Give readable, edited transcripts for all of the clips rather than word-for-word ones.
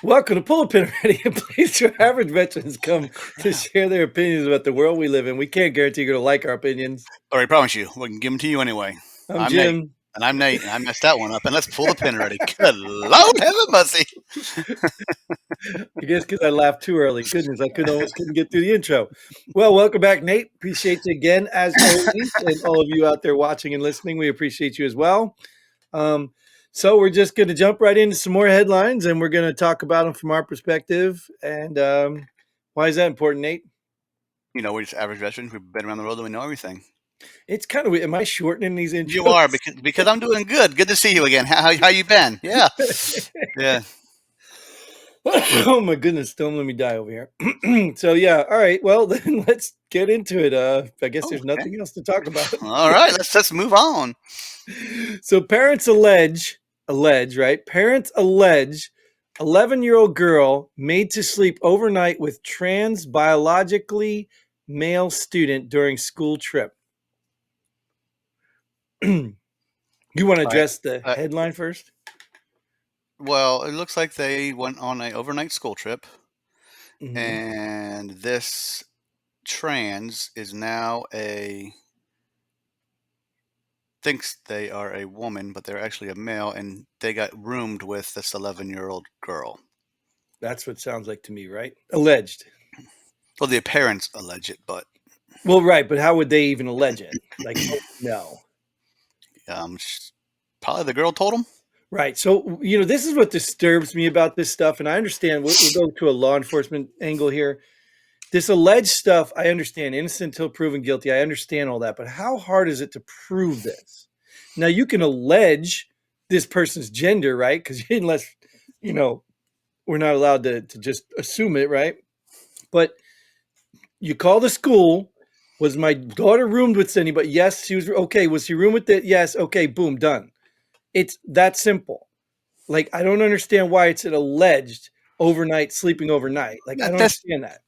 Welcome to Pull a Pin Ready, a place where average veterans come to Crap. share their opinions about the world we live in. We can't guarantee you're going to like our opinions. All right, I promise you, we can give them to you anyway. I'm I'm Nate, Jim. and I'm Nate, and I messed that one up. And let's pull the pin already. Good Lord, heaven mercy. I guess because I laughed too early. Goodness, I couldn't get through the intro. Well, welcome back, Nate. Appreciate you again, as always, and all of you out there watching and listening. We appreciate you as well. So we're just going to jump right into some more headlines, and we're going to talk about them from our perspective. And why is that important, Nate? You know, we're just average veterans. We've been around the world and we know everything. It's kind of weird. Am I shortening these intros? You are, because I'm doing good. Good to see you again. How you been? Yeah. Yeah. Oh my goodness, don't let me die over here. So yeah, all right. Well, then let's get into it. I guess there's Okay. nothing else to talk about. All right, let's move on. So parents allege, right? Parents allege 11-year-old girl made to sleep overnight with trans biologically male student during school trip. You want to All right. address the headline first? Well, it looks like they went on an overnight school trip, Mhm. and this trans is now thinks they are a woman, but they're actually a male, and they got roomed with this 11-year-old girl. That's what it sounds like to me, right? Alleged. Well, the parents allege it, but Well, right, but how would they even allege it? Like, no. probably the girl told them. Right. So, this is what disturbs me about this stuff. And I understand we'll go to a law enforcement angle here. This alleged stuff, I understand, innocent until proven guilty. I understand all that. But how hard is it to prove this? Now, you can allege this person's gender, right? Because unless, we're not allowed to just assume it, right? But you call the school. Was my daughter roomed with anybody? Yes, she was. Okay. Was she roomed with it? Yes. Okay. Boom. Done. It's that simple. Like, I don't understand why it's an alleged overnight sleeping overnight. Like, I don't understand that.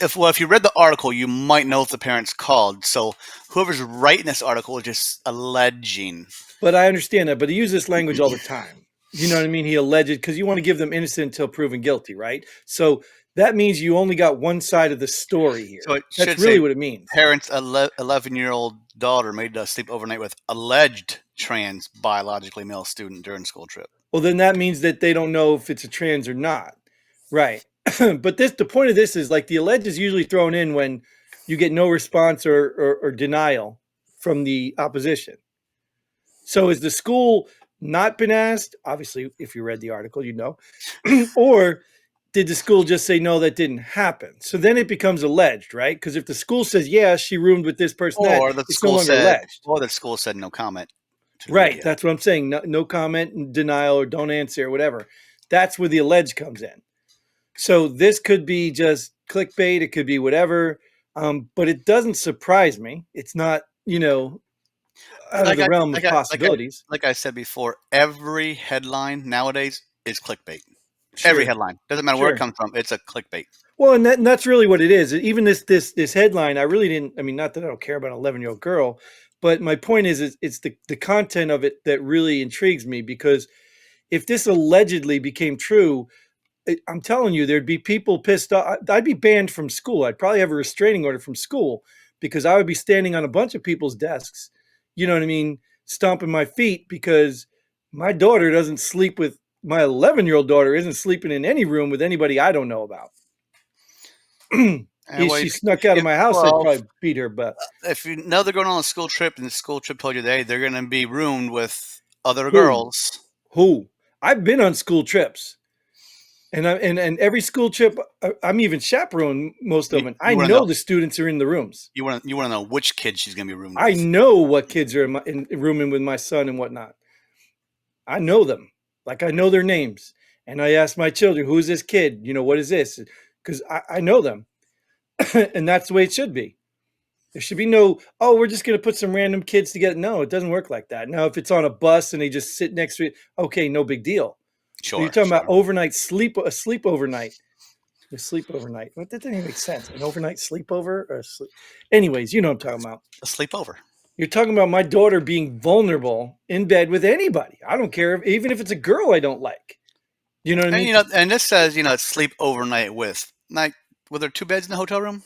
If you read the article, you might know if the parents called. So whoever's writing this article is just alleging. But I understand that. But he uses this language all the time. You know what I mean? He alleged, because you want to give them innocent until proven guilty, right? So that means you only got one side of the story here. So that's really what it means. Parents' 11-year-old daughter made us sleep overnight with alleged trans biologically male student during school trip. Well, then that means that they don't know if it's a trans or not. Right. But the point of this is, like, the alleged is usually thrown in when you get no response or denial from the opposition. So has the school not been asked? Obviously, if you read the article, you know. Or did the school just say, no, that didn't happen? So then it becomes alleged, right? Because if the school says, yeah, she roomed with this person, it's no longer alleged. Or the school said no comment. Right. That's what I'm saying. No comment, denial, or don't answer, or whatever. That's where the alleged comes in. So this could be just clickbait. It could be whatever. But it doesn't surprise me. It's not, out of the realm of possibilities. Like I said before, every headline nowadays is clickbait. Sure. Every headline. Doesn't matter where it comes from. It's a clickbait. Well, and that's really what it is. Even this headline, I really didn't, I mean, not that I don't care about an 11-year-old girl, but my point is it's the content of it that really intrigues me, because if this allegedly became true, I'm telling you, there'd be people pissed off. I'd be banned from school. I'd probably have a restraining order from school, because I would be standing on a bunch of people's desks, you know what I mean, stomping my feet, because my daughter doesn't sleep with, my 11-year-old daughter isn't sleeping in any room with anybody I don't know about. If she snuck out of my house, I'd probably beat her. But if you know they're going on a school trip, and the school trip told you they're going to be roomed with other girls. Who? I've been on school trips, and every school trip, I'm even chaperoning most of them. I know the students are in the rooms. You want to know which kid she's going to be roomed with. I know what kids are in rooming with my son and whatnot. I know them, like I know their names, and I ask my children, "Who is this kid? What is this?" Because I know them. And that's the way it should be. There should be no, oh, we're just going to put some random kids together. No, it doesn't work like that. Now, if it's on a bus and they just sit next to it, okay, no big deal. Sure. But you're talking about overnight sleep, a sleep overnight. A sleep overnight. What, that doesn't even make sense. An overnight sleepover or sleep. Anyways, you know what I'm talking about. A sleepover. You're talking about my daughter being vulnerable in bed with anybody. I don't care, even if it's a girl I don't like. You know what I And mean? and this says sleep overnight with. Like, were there two beds in the hotel room?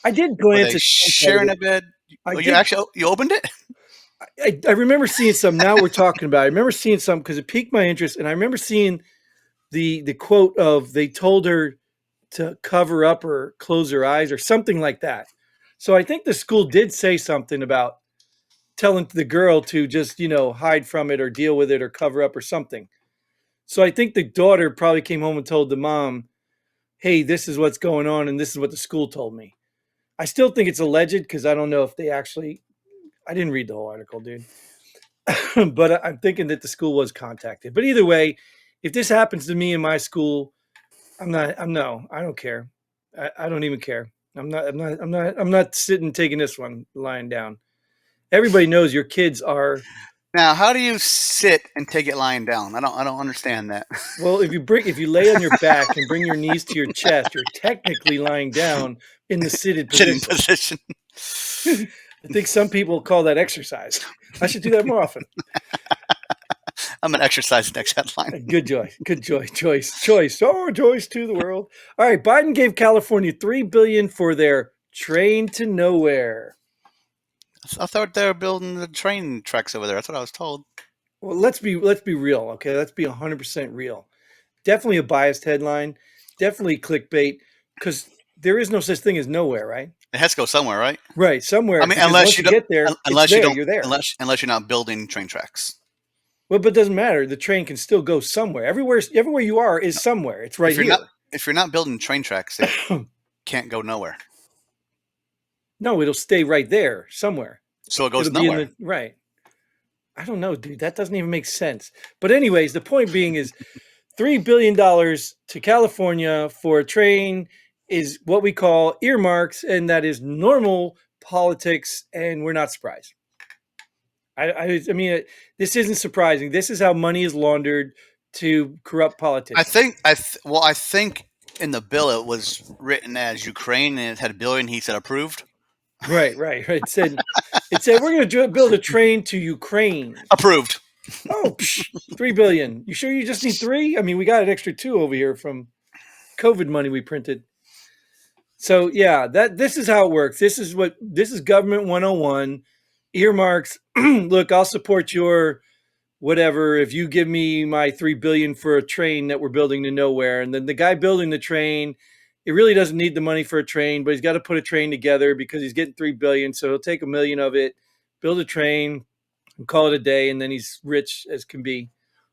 I did Were glance they at some part of sharing it. a bed? I You did. actually you opened it? I remember seeing some. Now we're talking about it. I remember seeing some because it piqued my interest, and I remember seeing the quote of they told her to cover up or close her eyes or something like that. So I think the school did say something about telling the girl to just hide from it or deal with it or cover up or something. So I think the daughter probably came home and told the mom, "Hey, this is what's going on, and this is what the school told me." I still think it's alleged because I don't know if they actually. I didn't read the whole article, dude. But I'm thinking that the school was contacted. But either way, if this happens to me in my school, I'm not. I'm no. I don't care. I don't even care. I'm not. I'm not. I'm not. I'm not sitting taking this one lying down. Everybody knows your kids are. Now, how do you sit and take it lying down? I don't understand that. Well, if you lay on your back and bring your knees to your chest, you're technically lying down in the seated Sitting position. position. I think some people call that exercise. I should do that more often. I'm an exercise next headline. Good joy. Good joy. Choice. Oh, choice to the world. All right. Biden gave California $3 billion for their train to nowhere. I thought they were building the train tracks over there. That's what I was told. Well, let's be real. Okay. Let's be 100% real. Definitely a biased headline. Definitely clickbait because there is no such thing as nowhere, right? It has to go somewhere, right? Right. I Somewhere mean, because once you get there, it's unless you there. don't, You're there. unless you're not building train tracks. Well, but it doesn't matter. The train can still go somewhere. Everywhere you are is somewhere. It's right If you're not, here. if you're not building train tracks, it can't go nowhere. No, it'll stay right there somewhere. So it goes It'll be in nowhere. the right. I don't know, dude. That doesn't even make sense. But anyways, the point being is $3 billion to California for a train is what we call earmarks, and that is normal politics, and we're not surprised. I mean, this isn't surprising. This is how money is laundered to corrupt I politicians. think I think in the bill it was written as Ukraine and it had a billion. He said approved. Right. It said we're going to build a train to Ukraine. Approved. Oh, 3 billion. You sure you just need three? I mean, we got an extra two over here from COVID money we printed. So yeah, that this is how it works. This is government 101. Earmarks. Look, I'll support your whatever if you give me my 3 billion for a train that we're building to nowhere. And then the guy building the train, it really doesn't need the money for a train, but he's got to put a train together because he's getting 3 billion. So he'll take 1 million of it, build a train, and call it a day, and then he's rich as can be.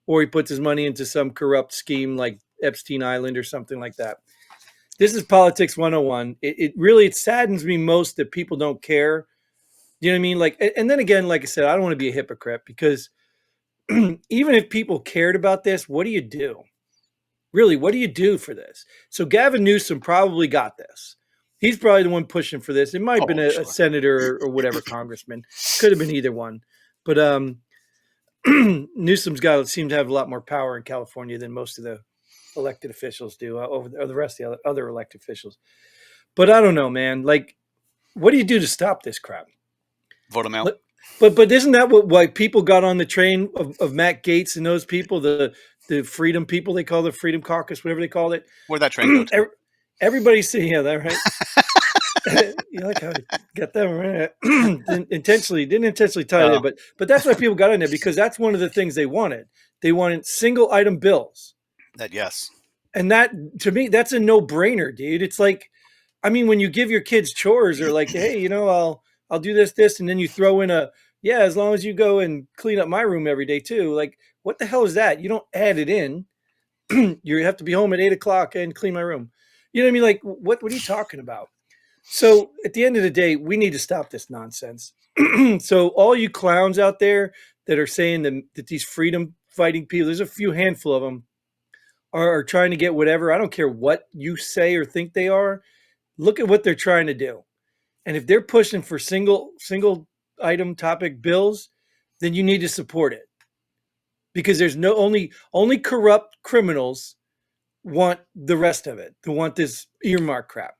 Or he puts his money into some corrupt scheme like Epstein Island or something like that. This is politics 101. It really it saddens me most that people don't care. You know what I mean? Like, and then again, like I said, I don't want to be a hypocrite because even if people cared about this, what do you do? Really, what do you do for this? So Gavin Newsom probably got this. He's probably the one pushing for this. It might have been Oh, a sure. senator or whatever congressman. Could have been either one. But Newsom's got seemed to have a lot more power in California than most of the elected officials do or the rest of the other elected officials. But I don't know, man. Like, what do you do to stop this crap? Vote him out. But but isn't that what why people got on the train of Matt Gaetz and those people, the freedom people they call the Freedom Caucus, whatever they called it? Where'd that train go to? Everybody's saying, yeah, that right. You like how I got that right? Didn't intentionally tie it in, Oh, but that's why people got in there because that's one of the things they wanted. They wanted single item bills, that yes. and that to me that's a no brainer, dude. It's like, I mean, when you give your kids chores or like, hey, I'll do this, and then you throw in a yeah, as long as you go and clean up my room every day too. Like, what the hell is that? You don't add it in. You have to be home at 8 o'clock and clean my room. You know what I mean? Like, what are you talking about? So at the end of the day, we need to stop this nonsense. So all you clowns out there that are saying that these freedom fighting people, there's a few handful of them, are trying to get whatever. I don't care what you say or think they are. Look at what they're trying to do. And if they're pushing for single item topic bills, then you need to support it because there's no only corrupt criminals want the rest of it. They want this earmark crap.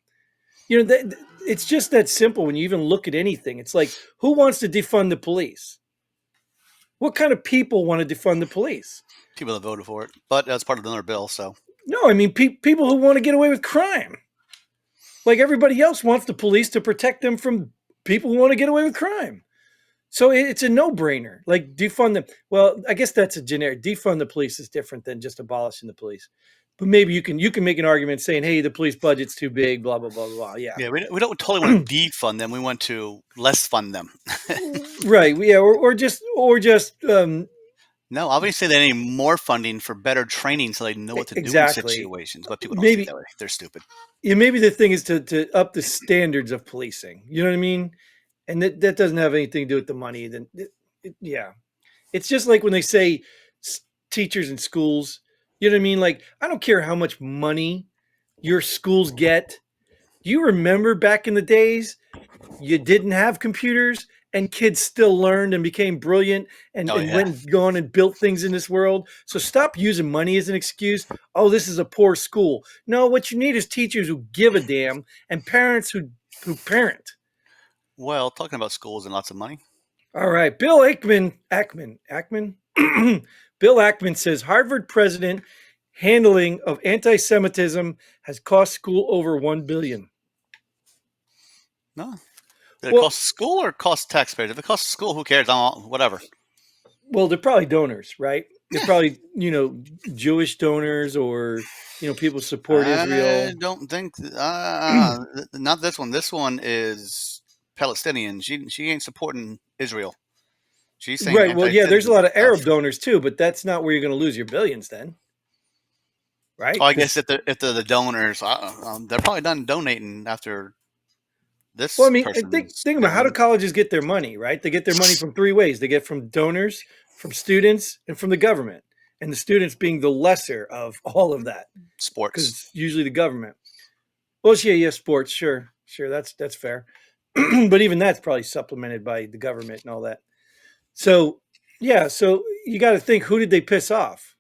It's just that simple when you even look at anything. It's like, who wants to defund the police? What kind of people want to defund the police? People that voted for it, but that's part of another bill. So No, I mean people who want to get away with crime. Like everybody else wants the police to protect them from people who want to get away with crime. So it's a no-brainer. Like defund them. Well, I guess that's a generic. Defund the police is different than just abolishing the police. But maybe you can make an argument saying, "Hey, the police budget's too big." Blah blah blah blah. Yeah, yeah, we don't totally want to defund them. We want to less fund them. right. Yeah, or just No, obviously they need more funding for better training so they know what to do in exactly. situations. But people don't see it Maybe that way. They're stupid. yeah, maybe the thing is to up the standards of policing. You know what I mean? And that doesn't have anything to do with the money. Then yeah, it's just like when they say teachers in schools. You know what I mean? Like I don't care how much money your schools get. Do you remember back in the days you didn't have computers and kids still learned and became brilliant and, Oh and yeah. went gone and built things in this world? So stop using money as an excuse. Oh, this is a poor school. No, what you need is teachers who give a damn and parents who parent. Well, talking about schools and lots of money. All right. Bill Ackman. Bill Ackman says Harvard president handling of anti-Semitism has cost school over $1 billion. No, did it Well, cost the school or cost taxpayers? If it costs the school, who cares? Whatever. well, they're probably donors, right? They're Yeah. probably, Jewish donors or, people support I Israel. don't think not this one. This one is Palestinian. She ain't supporting Israel. She's saying Right. Well, yeah, there's a anti-Semitism lot of stuff. Arab donors too, but that's not where you're going to lose your billions then. Right? Oh, I guess Because, if they're the donors, they're probably done donating after well, I this mean, and person's think about how do giving. colleges get their money, right? They get their money from three ways. They get from donors, from students, and from the government. And the students being the lesser of all of that because Sports. it's usually the government. Well, yeah, sports, sure, that's fair. But even that's probably supplemented by the government and all that. So, yeah, so you got to think who did they piss off?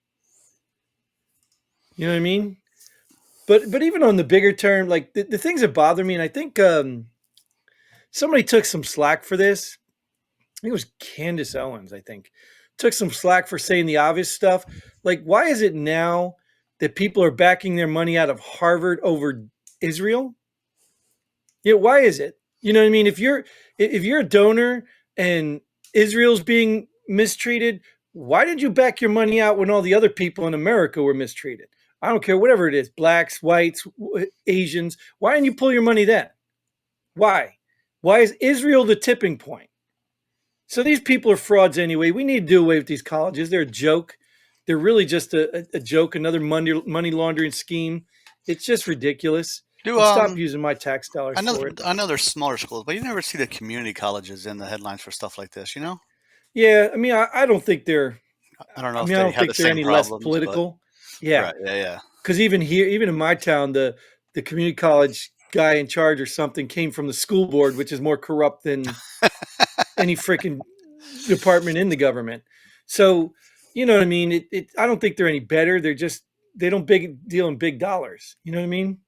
You know what I mean? But even on the bigger term, like the things that bother me, and I think somebody took some slack for this. I think it was Candace Owens, I think, took some slack for saying the obvious stuff. Like, why is it now that people are backing their money out of Harvard over Israel? Yeah, why is it? You know what I mean? If you're a donor and Israel's being mistreated, why did you back your money out when all the other people in America were mistreated? I don't care, whatever it is, blacks, whites, Asians. Why didn't you pull your money then? Why? Why is Israel the tipping point? So these people are frauds anyway. We need to do away with these colleges. They're a joke. They're really just a joke, another money laundering scheme. It's just ridiculous. Do And stop using my tax dollars I know for it. I know there's smaller schools, but you never see the community colleges in the headlines for stuff like this. Yeah, I mean, I don't think they're. I don't know I if mean, I they don't have the think they're same any less problems, but political. Yeah, right, yeah, because even here, even in my town, the community college guy in charge or something came from the school board, which is more corrupt than any freaking department in the government. So, you know what I mean? I don't think they're any better. They don't big deal in big dollars. You know what I mean?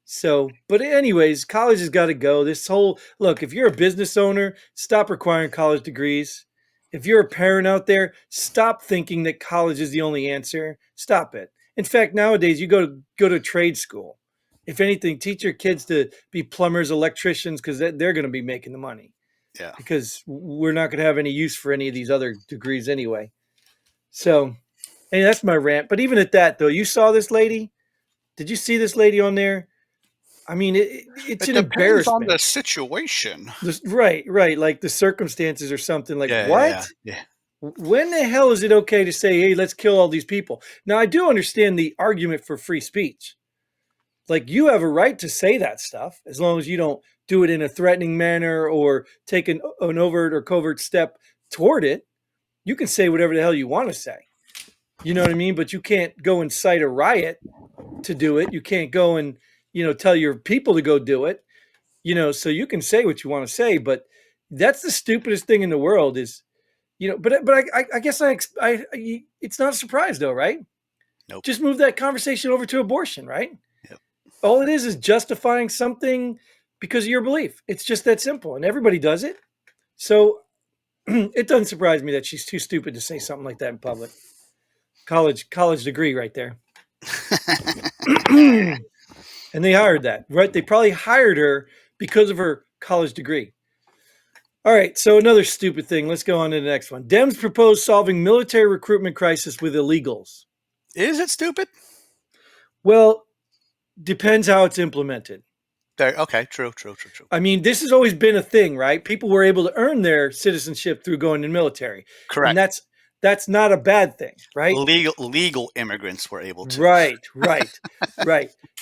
So, but anyways, college has got to go. This whole look, if you're a business owner, stop requiring college degrees. If you're a parent out there, stop thinking that college is the only answer. Stop it. In fact, nowadays you go to trade school. If anything, teach your kids to be plumbers, electricians, because they're going to be making the money. yeah. Because we're not going to have any use for any of these other degrees anyway. So, hey, that's my rant. But even at that, though, you saw this lady. Did you see this lady on there? I mean, it's It an depends on the embarrassment. situation. Right. Like the circumstances or something. Like, Yeah, what? yeah. When the hell is it okay to say, hey, let's kill all these people? Now, I do understand the argument for free speech. Like, you have a right to say that stuff as long as you don't do it in a threatening manner or take an overt or covert step toward it. You can say whatever the hell you want to say. You know what I mean? But you can't go incite a riot to do it. You can't go and, tell your people to go do it. So you can say what you want to say, but that's the stupidest thing in the world is, but I guess it's not a surprise though, right? Nope. Just move that conversation over to abortion, right? Yep. All it is justifying something because of your belief. It's just that simple and everybody does it. So It doesn't surprise me that she's too stupid to say something like that in public. College degree right there. And they hired that, right? They probably hired her because of her college degree. All right, so another stupid thing. Let's go on to the next one. Dems propose solving military recruitment crisis with illegals. Is it stupid? Well, depends how it's implemented. Okay, true. I mean, this has always been a thing, right? People were able to earn their citizenship through going to the military. And Correct. that's not a bad thing, right? Legal immigrants were able to. Right.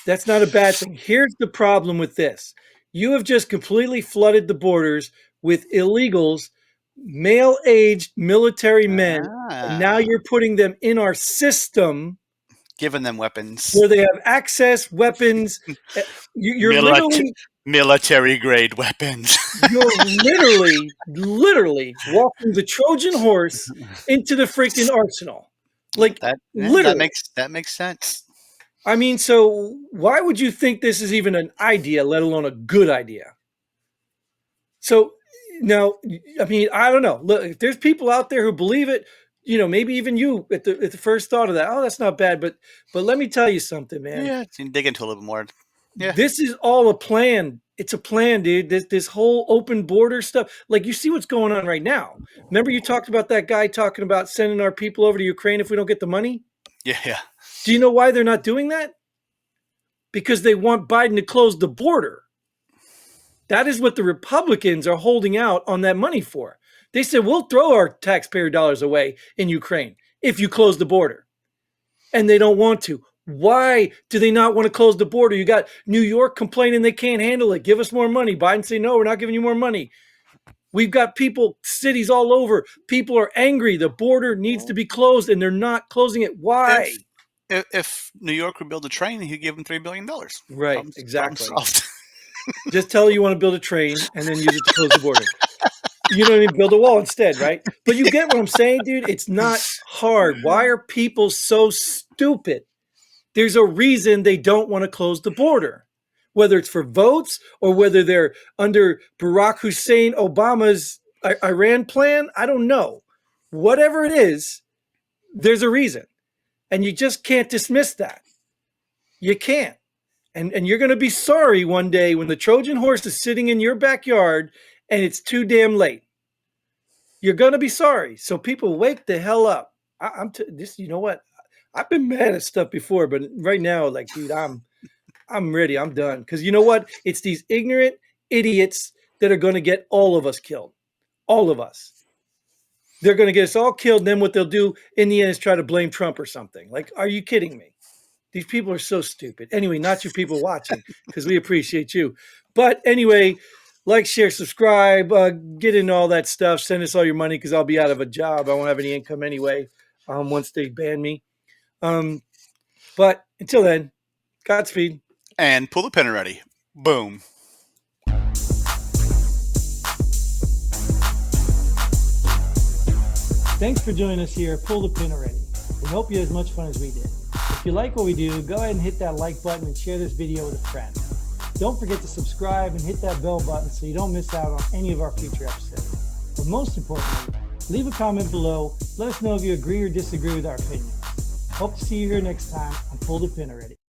That's not a bad thing. Here's the problem with this. You have just completely flooded the borders with illegals, male-aged military men, and now Ah, you're putting them in our system giving them weapons. where they have access, weapons. You're Milit- literally Military grade weapons. You're literally walking the Trojan horse into the freaking arsenal. Like literally. That makes sense. I mean, so why would you think this is even an idea, let alone a good idea? So now, I mean, I don't know. Look, if there's people out there who believe it, maybe even you at the first thought of that, oh, that's not bad. But let me tell you something, man. Yeah, you can dig into a little bit more. Yeah. This is all a plan. It's a plan, dude. This whole open border stuff. Like, you see what's going on right now. Remember you talked about that guy talking about sending our people over to Ukraine if we don't get the money? Yeah. Do you know why they're not doing that? Because they want Biden to close the border. That is what the Republicans are holding out on that money for. They said, we'll throw our taxpayer dollars away in Ukraine if you close the border. And they don't want to. Why do they not want to close the border? You got New York complaining they can't handle it. Give us more money. Biden say, no, we're not giving you more money. We've got people, cities all over. People are angry. The border needs to be closed, and they're not closing it. Why? If New York would build a train, he'd give them $3 billion. Right, exactly. Problem solved. Just tell you want to build a train and then use it to close the border. You know what I mean? Build a wall instead, right? But you get what I'm saying, dude? It's not hard. Why are people so stupid? There's a reason they don't want to close the border, whether it's for votes or whether they're under Barack Hussein Obama's Iran plan. I don't know. Whatever it is, there's a reason. And you just can't dismiss that. You can't. And you're going to be sorry one day when the Trojan horse is sitting in your backyard and it's too damn late. You're going to be sorry. So people, wake the hell up. You know what? I've been mad at stuff before, but right now, like, dude, I'm ready. I'm done. Because you know what? It's these ignorant idiots that are going to get all of us killed. All of us. They're going to get us all killed. And then what they'll do in the end is try to blame Trump or something. Like, are you kidding me? These people are so stupid. Anyway, not you people watching, because we appreciate you. But anyway, like, share, subscribe, get into all that stuff. Send us all your money because I'll be out of a job. I won't have any income anyway once they ban me. But until then, Godspeed. And pull the pin ready. Boom. Thanks for joining us here at Pull the Pin Already. We hope you had as much fun as we did. If you like what we do, go ahead and hit that like button and share this video with a friend. Don't forget to subscribe and hit that bell button so you don't miss out on any of our future episodes. But most importantly, leave a comment below. Let us know if you agree or disagree with our opinions. Hope to see you here next time on Pull the Pin Already.